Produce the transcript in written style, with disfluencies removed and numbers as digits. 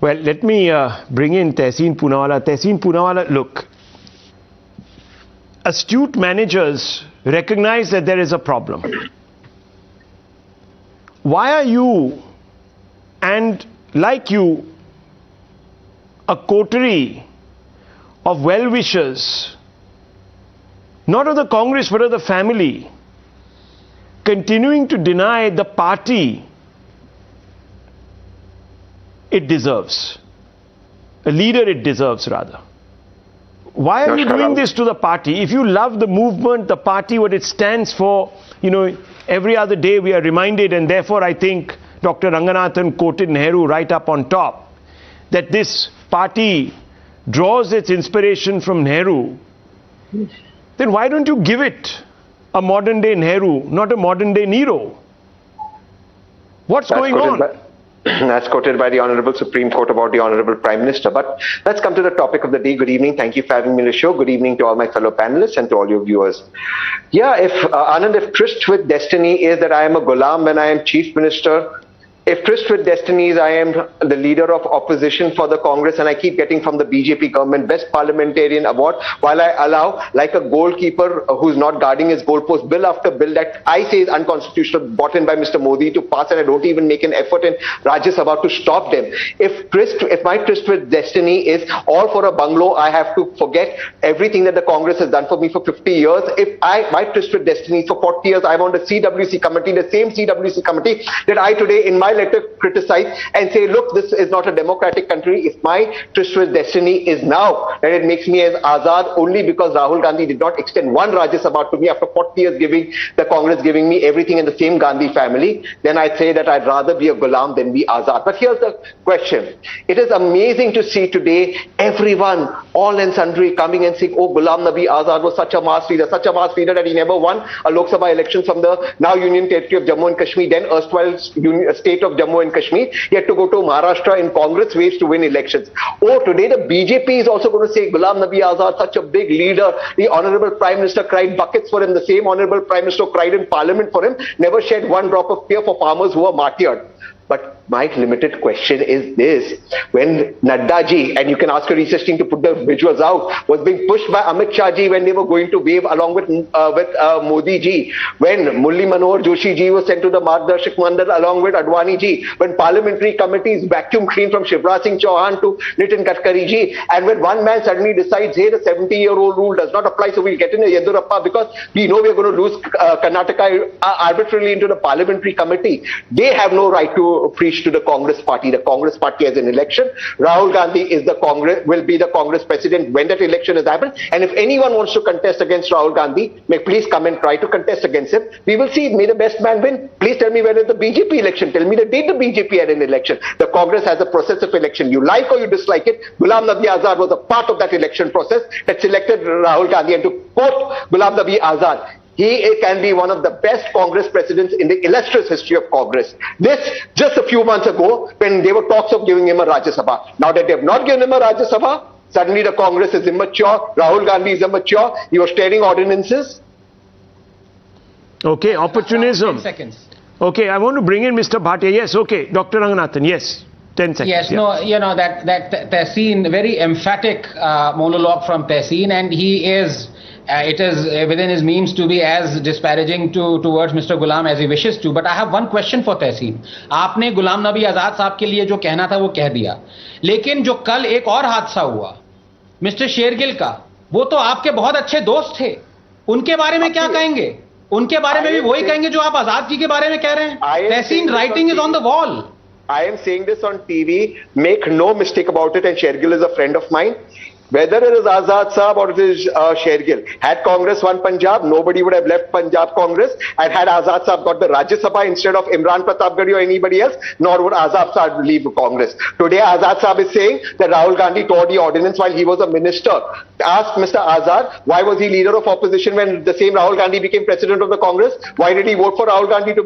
Well, let me bring in Tehseen Poonawalla. Tehseen Poonawalla, look, astute managers recognize that there is a problem. Why are you, and like you, a coterie of well-wishers, not of the Congress but of the family, continuing to deny the party it deserves, a leader it deserves rather? Why are you doing this to the party? If you love the movement, the party, what it stands for, you know, every other day we are reminded, and therefore I think Dr. Ranganathan quoted Nehru right up on top, that this party draws its inspiration from Nehru. Then why don't you give it a modern day Nehru, not a modern day Nero? What's going on? That's quoted by the Honorable Supreme Court about the Honorable Prime Minister. But let's come to the topic of the day. Good evening. Thank you for having me on the show. Good evening to all my fellow panelists and to all your viewers. Yeah, Anand, if tryst with destiny is that I am a Ghulam when I am Chief Minister, if tryst with destiny is I am the leader of opposition for the Congress and I keep getting from the BJP government Best Parliamentarian Award, while I allow, like a goalkeeper who's not guarding his goalpost, bill after bill that I say is unconstitutional, brought in by Mr. Modi to pass, and I don't even make an effort in Rajya Sabha to stop them. If my tryst with destiny is all for a bungalow, I have to forget everything that the Congress has done for me for 50 years. If my tryst with destiny is for 40 years, I'm on the CWC committee, the same CWC committee that I today in my letter criticize and say, look, this is not a democratic country. If my tryst with destiny is now that it makes me as Azad only because Rahul Gandhi did not extend one Rajya Sabha to me after 40 years giving the Congress giving me everything in the same Gandhi family, then I'd say that I'd rather be a Ghulam than be Azad. But here's the question. It is amazing to see today everyone, all and sundry, coming and saying, oh, Ghulam Nabi Azad was such a mass leader that he never won a Lok Sabha election from the now Union Territory of Jammu and Kashmir, then erstwhile state of Jammu and Kashmir. He had to go to Maharashtra in Congress ways to win elections. Oh, today the BJP is also going to say Ghulam Nabi Azad, such a big leader. The Honorable Prime Minister cried buckets for him. The same Honorable Prime Minister cried in Parliament for him. Never shed one drop of tear for farmers who were martyred. But my limited question is this. When Nadda ji, and you can ask a research team to put the visuals out, was being pushed by Amit Shah ji when they were going to wave along with Modi ji, when Mulli Manohar Joshi ji was sent to the Margdarshak Mandir along with Advani ji, when parliamentary committees vacuum cleaned from Shivraj Singh Chauhan to Nitin Gadkari ji, and when one man suddenly decides, hey, the 70-year-old rule does not apply, so we'll get in a Yedurappa because we know we're going to lose Karnataka arbitrarily into the parliamentary committee. They have no right to preach to the Congress party. The Congress party has an election. Rahul Gandhi is will be the Congress president when that election has happened. And if anyone wants to contest against Rahul Gandhi, may please come and try to contest against him. We will see. May the best man win. Please tell me when is the BJP election. Tell me the date the BJP had an election. The Congress has a process of election. You like or you dislike it. Ghulam Nabi Azad was a part of that election process that selected Rahul Gandhi. And to quote Ghulam Nabi Azad, he can be one of the best Congress presidents in the illustrious history of Congress. This just a few months ago when there were talks of giving him a Rajya Sabha. Now that they have not given him a Rajya Sabha, suddenly the Congress is immature, Rahul Gandhi is immature, he was tearing ordinances. Okay, opportunism. 10 seconds. Okay, I want to bring in Mr. Bhatia. Yes, okay, Dr. Ranganathan, yes. 10 seconds. Yes, no, you know, that Tehseen, very emphatic monologue from Tehseen, and he is, it is within his means to be as disparaging towards Mr. Ghulam as he wishes to. But I have one question for Tehseen. आपने गुलाम नबी आजाद साहब के लिए जो कहना था वो कह दिया, लेकिन जो कल एक और हादसा हुआ मिस्टर शेरगिल का, वो तो आपके बहुत अच्छे दोस्त थे, उनके बारे में क्या कहेंगे? उनके बारे में भी वही कहेंगे जो आप आजाद जी के बारे में कह रहे हैं? Tehseen, writing is on the wall. I am saying this on TV. Make no mistake about it, and Shergill is a friend of mine. Whether it is Azad Saab or it is Shergill, had Congress won Punjab, nobody would have left Punjab Congress, and had Azad Saab got the Rajya Sabha instead of Imran Pratapgarhi or anybody else, nor would Azad Saab leave Congress. Today Azad Saab is saying that Rahul Gandhi tore the ordinance while he was a minister. Ask Mr. Azad, why was he leader of opposition when the same Rahul Gandhi became president of the Congress? Why did he vote for Rahul Gandhi to